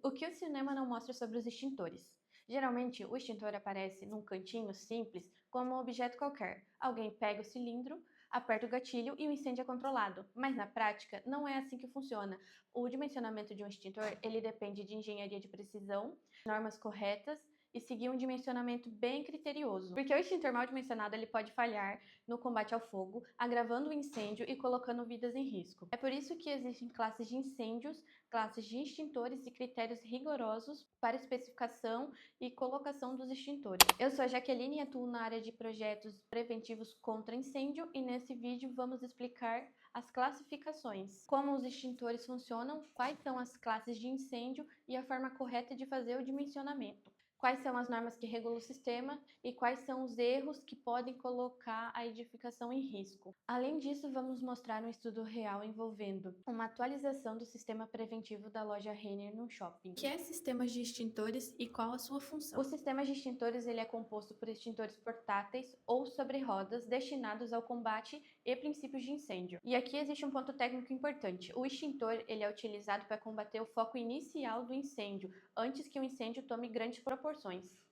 O que o cinema não mostra sobre os extintores? Geralmente, o extintor aparece num cantinho simples, como um objeto qualquer. Alguém pega o cilindro, aperta o gatilho e o incêndio é controlado. Mas na prática, não é assim que funciona. O dimensionamento de um extintor, ele depende de engenharia de precisão, normas corretas e seguir um dimensionamento bem criterioso. Porque o extintor mal dimensionado ele pode falhar no combate ao fogo, agravando o incêndio e colocando vidas em risco. É por isso que existem classes de incêndios, classes de extintores e critérios rigorosos para especificação e colocação dos extintores. Eu sou a Jaqueline e atuo na área de projetos preventivos contra incêndio e nesse vídeo vamos explicar as classificações, como os extintores funcionam, quais são as classes de incêndio e a forma correta de fazer o dimensionamento. Quais são as normas que regulam o sistema e quais são os erros que podem colocar a edificação em risco. Além disso, vamos mostrar um estudo real envolvendo uma atualização do sistema preventivo da loja Renner no shopping. O que é sistemas de extintores e qual a sua função? O sistema de extintores ele é composto por extintores portáteis ou sobre rodas destinados ao combate e princípios de incêndio. E aqui existe um ponto técnico importante. O extintor ele é utilizado para combater o foco inicial do incêndio, antes que o incêndio tome grandes proporções.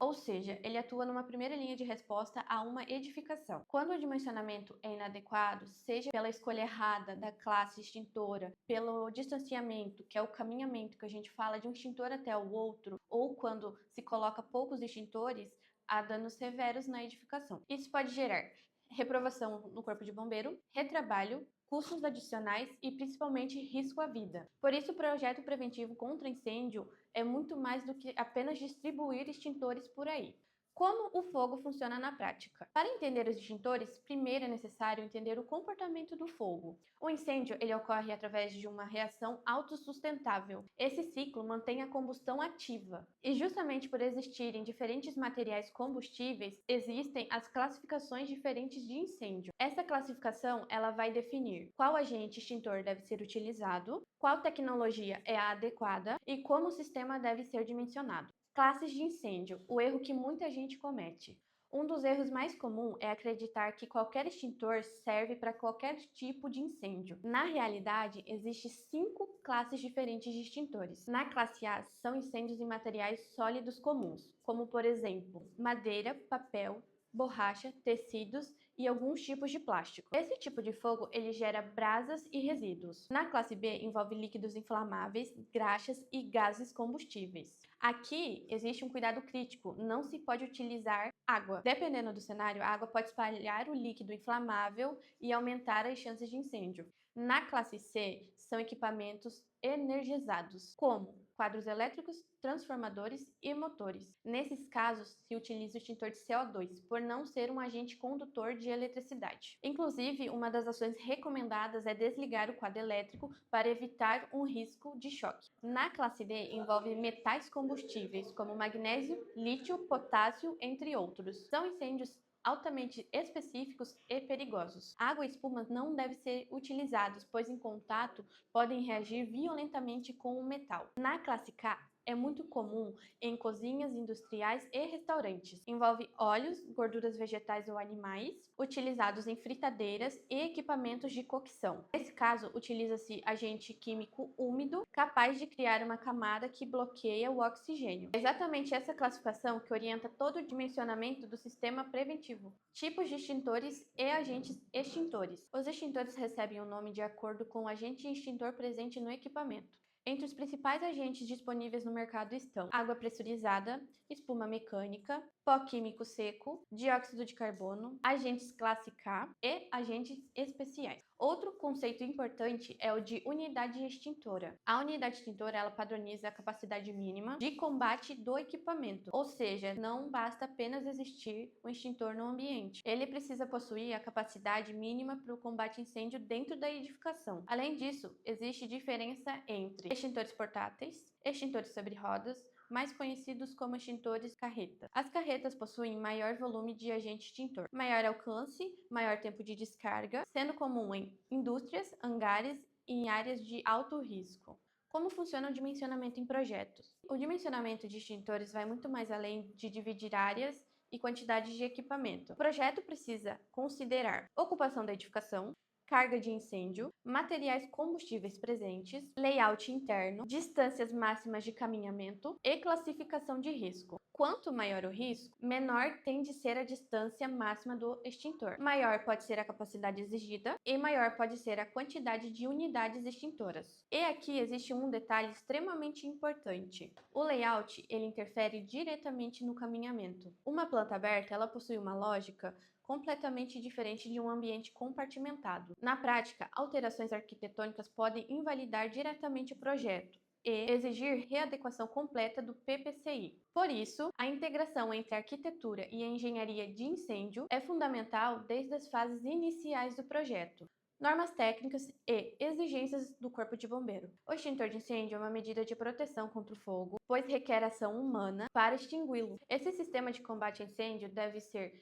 Ou seja, ele atua numa primeira linha de resposta a uma edificação. Quando o dimensionamento é inadequado, seja pela escolha errada da classe extintora, pelo distanciamento, que é o caminhamento que a gente fala de um extintor até o outro, ou quando se coloca poucos extintores, há danos severos na edificação. Isso pode gerar reprovação no corpo de bombeiro, retrabalho, custos adicionais e principalmente risco à vida. Por isso, o projeto preventivo contra incêndio é muito mais do que apenas distribuir extintores por aí. Como o fogo funciona na prática? Para entender os extintores, primeiro é necessário entender o comportamento do fogo. O incêndio ele ocorre através de uma reação autossustentável. Esse ciclo mantém a combustão ativa. E justamente por existirem diferentes materiais combustíveis, existem as classificações diferentes de incêndio. Essa classificação ela vai definir qual agente extintor deve ser utilizado, qual tecnologia é a adequada e como o sistema deve ser dimensionado. Classes de incêndio, o erro que muita gente comete. Um dos erros mais comuns é acreditar que qualquer extintor serve para qualquer tipo de incêndio. Na realidade, existem 5 classes diferentes de extintores. Na classe A, são incêndios em materiais sólidos comuns, como por exemplo, madeira, papel, borracha, tecidos e alguns tipos de plástico. Esse tipo de fogo ele gera brasas e resíduos. Na classe B envolve líquidos inflamáveis, graxas e gases combustíveis. Aqui existe um cuidado crítico, não se pode utilizar água. Dependendo do cenário, a água pode espalhar o líquido inflamável e aumentar as chances de incêndio. Na classe C, são equipamentos energizados, como quadros elétricos, transformadores e motores. Nesses casos, se utiliza o extintor de CO2, por não ser um agente condutor de eletricidade. Inclusive, uma das ações recomendadas é desligar o quadro elétrico para evitar um risco de choque. Na classe D, envolve metais combustíveis, como magnésio, lítio, potássio, entre outros. São incêndios altamente específicos e perigosos. Água e espuma não devem ser utilizados, pois em contato podem reagir violentamente com o metal. Na classe K, é muito comum em cozinhas industriais e restaurantes. Envolve óleos, gorduras vegetais ou animais, utilizados em fritadeiras e equipamentos de cocção. Nesse caso, utiliza-se agente químico úmido, capaz de criar uma camada que bloqueia o oxigênio. É exatamente essa classificação que orienta todo o dimensionamento do sistema preventivo. Tipos de extintores e agentes extintores. Os extintores recebem o nome de acordo com o agente extintor presente no equipamento. Entre os principais agentes disponíveis no mercado estão água pressurizada, espuma mecânica, pó químico seco, dióxido de carbono, agentes classe K e agentes especiais. Outro conceito importante é o de unidade extintora. A unidade extintora ela padroniza a capacidade mínima de combate do equipamento, ou seja, não basta apenas existir um extintor no ambiente. Ele precisa possuir a capacidade mínima para o combate a incêndio dentro da edificação. Além disso, existe diferença entre extintores portáteis, extintores sobre rodas, mais conhecidos como extintores carreta. As carretas possuem maior volume de agente extintor, maior alcance, maior tempo de descarga, sendo comum em indústrias, hangares e em áreas de alto risco. Como funciona o dimensionamento em projetos? O dimensionamento de extintores vai muito mais além de dividir áreas e quantidade de equipamento. O projeto precisa considerar ocupação da edificação, carga de incêndio, materiais combustíveis presentes, layout interno, distâncias máximas de caminhamento e classificação de risco. Quanto maior o risco, menor tende a ser a distância máxima do extintor. Maior pode ser a capacidade exigida e maior pode ser a quantidade de unidades extintoras. E aqui existe um detalhe extremamente importante. O layout, ele interfere diretamente no caminhamento. Uma planta aberta, ela possui uma lógica completamente diferente de um ambiente compartimentado. Na prática, alterações arquitetônicas podem invalidar diretamente o projeto e exigir readequação completa do PPCI. Por isso, a integração entre a arquitetura e a engenharia de incêndio é fundamental desde as fases iniciais do projeto. Normas técnicas e exigências do Corpo de Bombeiro. O extintor de incêndio é uma medida de proteção contra o fogo, pois requer ação humana para extingui-lo. Esse sistema de combate a incêndio deve ser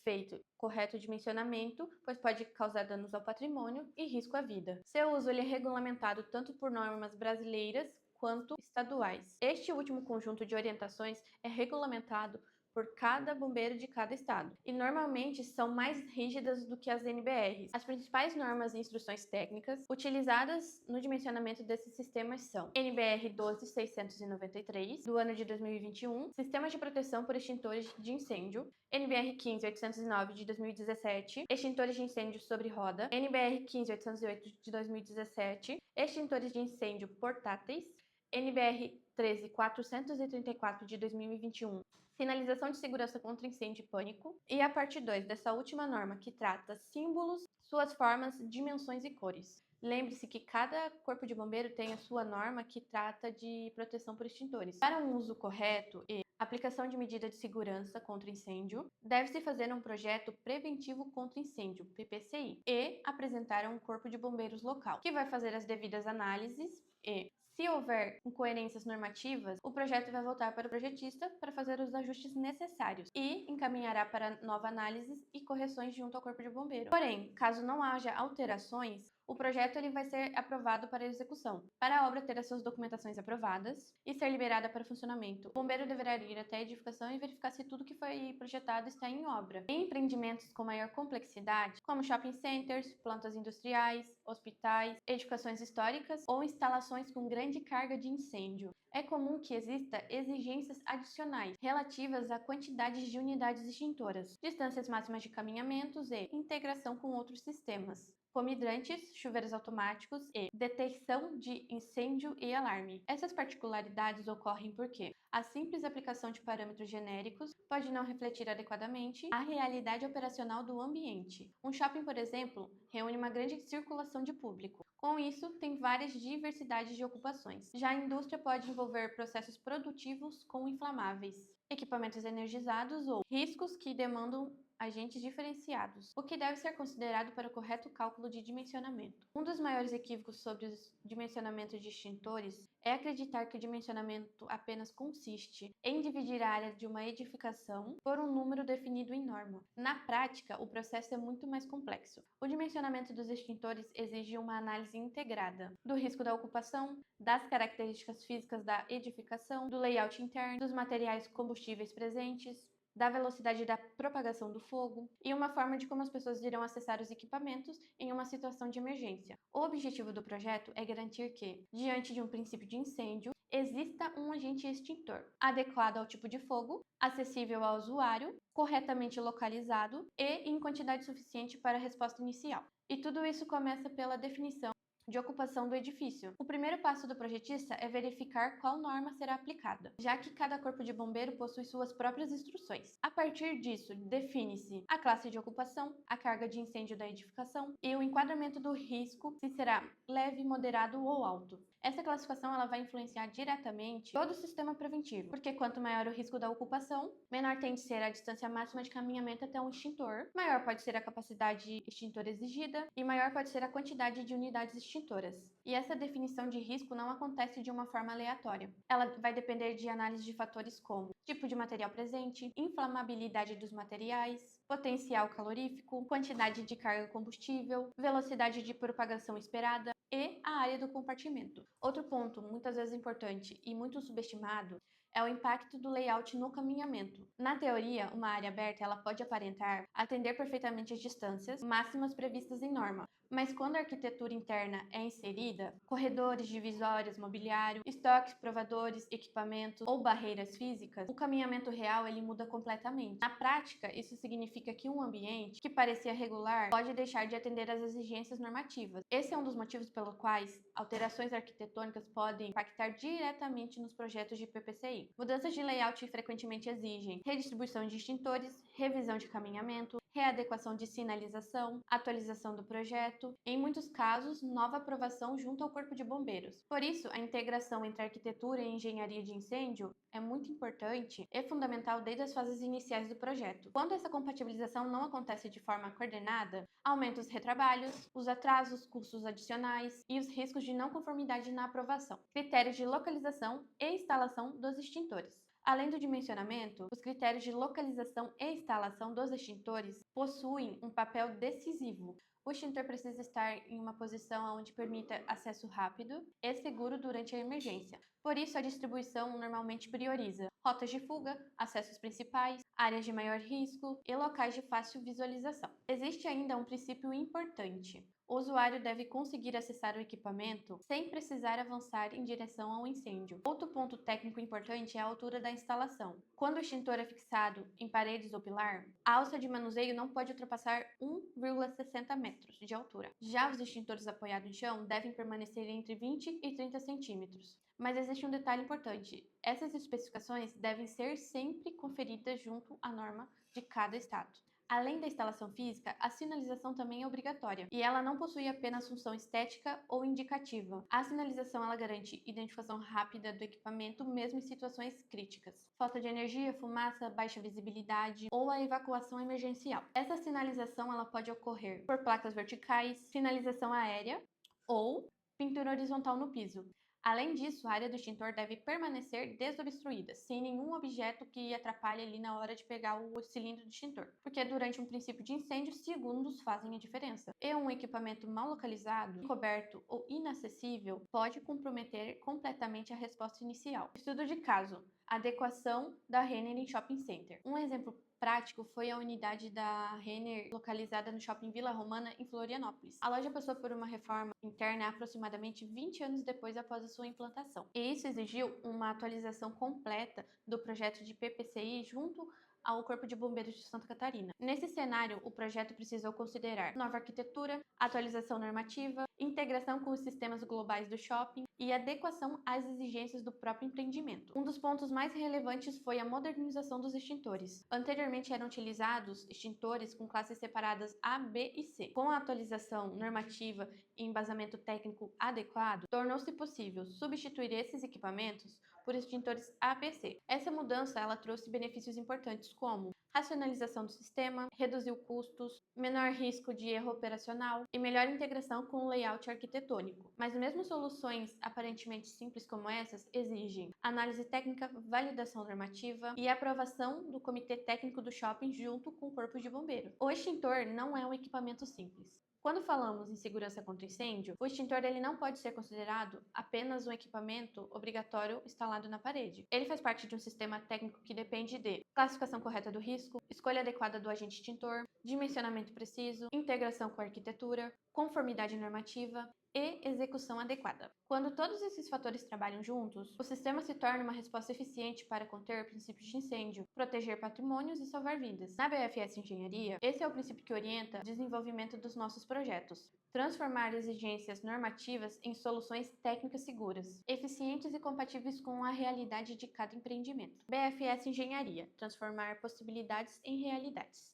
feito correto dimensionamento, pois pode causar danos ao patrimônio e risco à vida. Seu uso ele é regulamentado tanto por normas brasileiras quanto estaduais. Este último conjunto de orientações é regulamentado por cada bombeiro de cada estado, e normalmente são mais rígidas do que as NBRs. As principais normas e instruções técnicas utilizadas no dimensionamento desses sistemas são NBR 12693, do ano de 2021, Sistemas de Proteção por Extintores de Incêndio, NBR 15809 de 2017, Extintores de Incêndio sobre Roda, NBR 15808 de 2017, Extintores de Incêndio Portáteis, NBR 13434 de 2021, Sinalização de segurança contra incêndio e pânico, e a parte 2 dessa última norma, que trata símbolos, suas formas, dimensões e cores. Lembre-se que cada corpo de bombeiro tem a sua norma que trata de proteção por extintores. Para um uso correto e aplicação de medida de segurança contra incêndio, deve-se fazer um projeto preventivo contra incêndio, PPCI, e apresentar a um corpo de bombeiros local, que vai fazer as devidas análises e, se houver incoerências normativas, o projeto vai voltar para o projetista para fazer os ajustes necessários e encaminhará para nova análise e correções junto ao Corpo de Bombeiro. Porém, caso não haja alterações, o projeto ele vai ser aprovado para execução. Para a obra ter as suas documentações aprovadas e ser liberada para funcionamento, o bombeiro deverá ir até a edificação e verificar se tudo que foi projetado está em obra. Em empreendimentos com maior complexidade, como shopping centers, plantas industriais, hospitais, edificações históricas ou instalações com grande carga de incêndio, é comum que exista exigências adicionais relativas à quantidade de unidades extintoras, distâncias máximas de caminhamentos e integração com outros sistemas, como hidrantes, chuveiros automáticos e detecção de incêndio e alarme. Essas particularidades ocorrem porque a simples aplicação de parâmetros genéricos pode não refletir adequadamente a realidade operacional do ambiente. Um shopping, por exemplo, reúne uma grande circulação de público. Com isso, tem várias diversidades de ocupações. Já a indústria pode envolver processos produtivos com inflamáveis, equipamentos energizados ou riscos que demandam agentes diferenciados, o que deve ser considerado para o correto cálculo de dimensionamento. Um dos maiores equívocos sobre o dimensionamento de extintores é acreditar que o dimensionamento apenas consiste em dividir a área de uma edificação por um número definido em norma. Na prática, o processo é muito mais complexo. O dimensionamento dos extintores exige uma análise integrada do risco da ocupação, das características físicas da edificação, do layout interno, dos materiais combustíveis presentes, da velocidade da propagação do fogo e uma forma de como as pessoas irão acessar os equipamentos em uma situação de emergência. O objetivo do projeto é garantir que, diante de um princípio de incêndio, exista um agente extintor adequado ao tipo de fogo, acessível ao usuário, corretamente localizado e em quantidade suficiente para a resposta inicial. E tudo isso começa pela definição de ocupação do edifício. O primeiro passo do projetista é verificar qual norma será aplicada, já que cada corpo de bombeiro possui suas próprias instruções. A partir disso, define-se a classe de ocupação, a carga de incêndio da edificação e o enquadramento do risco, se será leve, moderado ou alto. Essa classificação ela vai influenciar diretamente todo o sistema preventivo, porque quanto maior o risco da ocupação, menor tende a ser a distância máxima de caminhamento até um extintor, maior pode ser a capacidade extintora exigida e maior pode ser a quantidade de unidades extintoras. E essa definição de risco não acontece de uma forma aleatória. Ela vai depender de análise de fatores como tipo de material presente, inflamabilidade dos materiais, potencial calorífico, quantidade de carga combustível, velocidade de propagação esperada e a área do compartimento. Outro ponto, muitas vezes importante e muito subestimado, é o impacto do layout no caminhamento. Na teoria, uma área aberta ela pode aparentar atender perfeitamente as distâncias máximas previstas em norma, mas quando a arquitetura interna é inserida, corredores, divisórias, mobiliário, estoques, provadores, equipamentos ou barreiras físicas, o caminhamento real ele muda completamente. Na prática, isso significa que um ambiente que parecia regular pode deixar de atender às exigências normativas. Esse é um dos motivos pelo quais alterações arquitetônicas podem impactar diretamente nos projetos de PPCI. Mudanças de layout frequentemente exigem redistribuição de extintores, revisão de caminhamento, readequação de sinalização, atualização do projeto, em muitos casos, nova aprovação junto ao Corpo de Bombeiros. Por isso, a integração entre arquitetura e engenharia de incêndio é muito importante e fundamental desde as fases iniciais do projeto. Quando essa compatibilização não acontece de forma coordenada, aumenta os retrabalhos, os atrasos, custos adicionais e os riscos de não conformidade na aprovação. Critérios de localização e instalação dos extintores. Além do dimensionamento, os critérios de localização e instalação dos extintores possuem um papel decisivo. O extintor precisa estar em uma posição onde permita acesso rápido e seguro durante a emergência. Por isso, a distribuição normalmente prioriza rotas de fuga, acessos principais, áreas de maior risco e locais de fácil visualização. Existe ainda um princípio importante. O usuário deve conseguir acessar o equipamento sem precisar avançar em direção ao incêndio. Outro ponto técnico importante é a altura da instalação. Quando o extintor é fixado em paredes ou pilar, a alça de manuseio não pode ultrapassar 1,60 metros de altura. Já os extintores apoiados no chão devem permanecer entre 20 e 30 centímetros. Mas existe um detalhe importante: essas especificações devem ser sempre conferidas junto à norma de cada estado. Além da instalação física, a sinalização também é obrigatória, e ela não possui apenas função estética ou indicativa. A sinalização ela garante identificação rápida do equipamento, mesmo em situações críticas. Falta de energia, fumaça, baixa visibilidade ou a evacuação emergencial. Essa sinalização ela pode ocorrer por placas verticais, sinalização aérea ou pintura horizontal no piso. Além disso, a área do extintor deve permanecer desobstruída, sem nenhum objeto que atrapalhe ali na hora de pegar o cilindro do extintor, porque durante um princípio de incêndio, segundos fazem a diferença. E um equipamento mal localizado, encoberto ou inacessível pode comprometer completamente a resposta inicial. Estudo de caso: adequação da Renner em Shopping Center. Um exemplo prático foi a unidade da Renner localizada no Shopping Vila Romana, em Florianópolis. A loja passou por uma reforma interna aproximadamente 20 anos depois após a sua implantação. E isso exigiu uma atualização completa do projeto de PPCI junto ao Corpo de Bombeiros de Santa Catarina. Nesse cenário, o projeto precisou considerar nova arquitetura, atualização normativa, integração com os sistemas globais do shopping e adequação às exigências do próprio empreendimento. Um dos pontos mais relevantes foi a modernização dos extintores. Anteriormente eram utilizados extintores com classes separadas A, B e C. Com a atualização normativa e embasamento técnico adequado, tornou-se possível substituir esses equipamentos por extintores ABC. Essa mudança ela trouxe benefícios importantes como racionalização do sistema, reduziu custos, menor risco de erro operacional e melhor integração com o layout arquitetônico. Mas mesmo soluções aparentemente simples como essas exigem análise técnica, validação normativa e aprovação do comitê técnico do shopping junto com o corpo de bombeiro. O extintor não é um equipamento simples. Quando falamos em segurança contra incêndio, o extintor ele não pode ser considerado apenas um equipamento obrigatório instalado na parede. Ele faz parte de um sistema técnico que depende de classificação correta do risco, escolha adequada do agente extintor, dimensionamento preciso, integração com a arquitetura, conformidade normativa e execução adequada. Quando todos esses fatores trabalham juntos, o sistema se torna uma resposta eficiente para conter princípios de incêndio, proteger patrimônios e salvar vidas. Na BFS Engenharia, esse é o princípio que orienta o desenvolvimento dos nossos projetos. Transformar exigências normativas em soluções técnicas seguras, eficientes e compatíveis com a realidade de cada empreendimento. BFS Engenharia, transformar possibilidades em realidades.